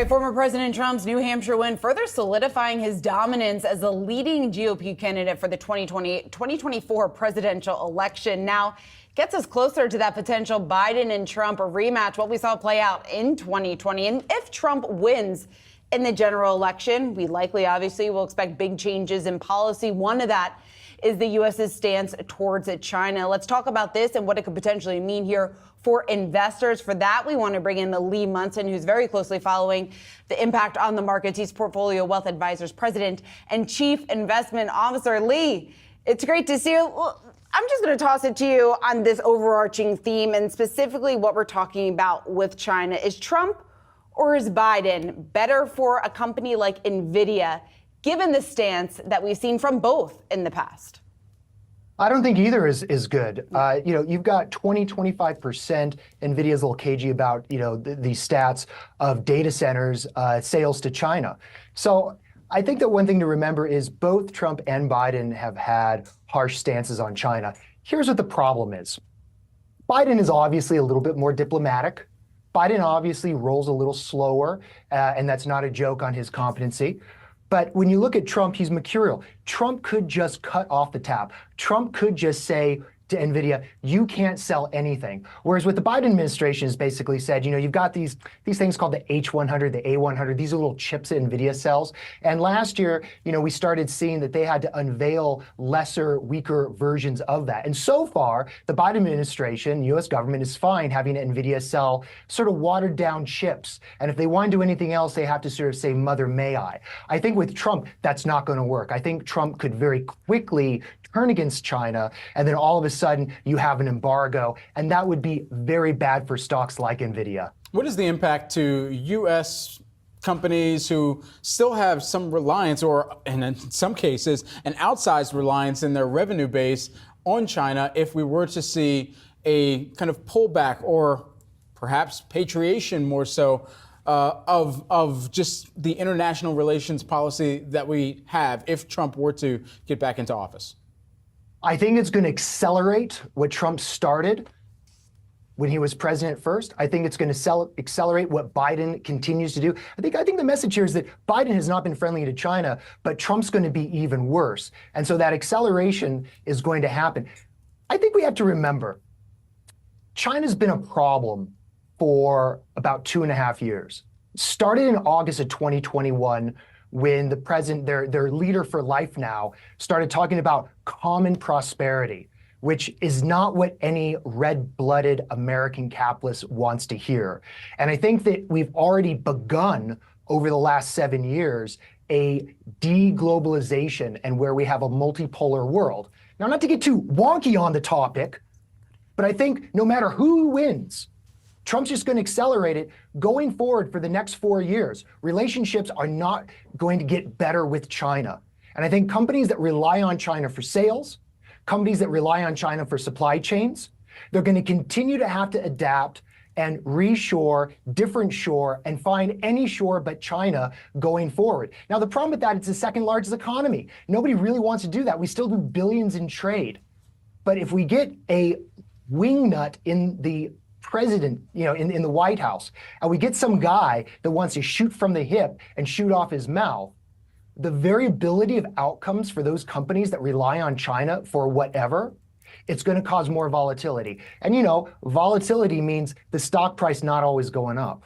right, former President Trump's New Hampshire win further solidifying his dominance as the leading GOP candidate for the 2024 presidential election. Now gets us closer to that potential Biden and Trump rematch, what we saw play out in 2020. And if Trump wins in the general election, we likely, obviously, will expect big changes in policy. One of that is the U.S.'s stance towards China. Let's talk about this and what it could potentially mean here for investors. For that, we want to bring in Lee Munson, who's very closely following the impact on the markets. He's Portfolio Wealth Advisors President and Chief Investment Officer. Lee, it's great to see you. I'm just going to toss it to you on this overarching theme and specifically what we're talking about with China. Is Trump or is Biden better for a company like NVIDIA, given the stance that we've seen from both in the past? I don't think either is good. You've got 25%. NVIDIA's a little cagey about, the stats of data centers sales to China. So I think that one thing to remember is both Trump and Biden have had harsh stances on China. Here's what the problem is. Biden is obviously a little bit more diplomatic. Biden obviously rolls a little slower, and that's not a joke on his competency. But when you look at Trump, he's mercurial. Trump could just cut off the tap. Trump could just say to NVIDIA, you can't sell anything. Whereas what the Biden administration has basically said, you've got these things called the H100, the A100. These are little chips that NVIDIA sells. And last year, we started seeing that they had to unveil lesser, weaker versions of that. And so far, the Biden administration, U.S. government, is fine having NVIDIA sell sort of watered down chips. And if they want to do anything else, they have to sort of say, Mother, may I. I think with Trump, that's not going to work. I think Trump could very quickly turn against China, and then all of a sudden you have an embargo, and that would be very bad for stocks like NVIDIA. What is the impact to U.S. companies who still have some reliance, or in some cases, an outsized reliance in their revenue base on China if we were to see a kind of pullback or perhaps patriation more so of just the international relations policy that we have if Trump were to get back into office? I think it's going to accelerate what Trump started when he was president first. I think it's going to accelerate what Biden continues to do. I think the message here is that Biden has not been friendly to China, but Trump's going to be even worse. And so that acceleration is going to happen. I think we have to remember, China's been a problem for about 2.5 years. Started in August of 2021, when the president, their leader for life now, started talking about common prosperity, which is not what any red-blooded American capitalist wants to hear. And I think that we've already begun over the last 7 years a de-globalization and where we have a multipolar world. Now, not to get too wonky on the topic, but I think no matter who wins, Trump's just going to accelerate it going forward for the next 4 years. Relationships are not going to get better with China. And I think companies that rely on China for sales, companies that rely on China for supply chains, they're going to continue to have to adapt and reshore, different shore, and find any shore but China going forward. Now, the problem with that, it's the second largest economy. Nobody really wants to do that. We still do billions in trade. But if we get a wingnut in the president, in the White House, and we get some guy that wants to shoot from the hip and shoot off his mouth, the variability of outcomes for those companies that rely on China for whatever, it's going to cause more volatility. And volatility means the stock price not always going up.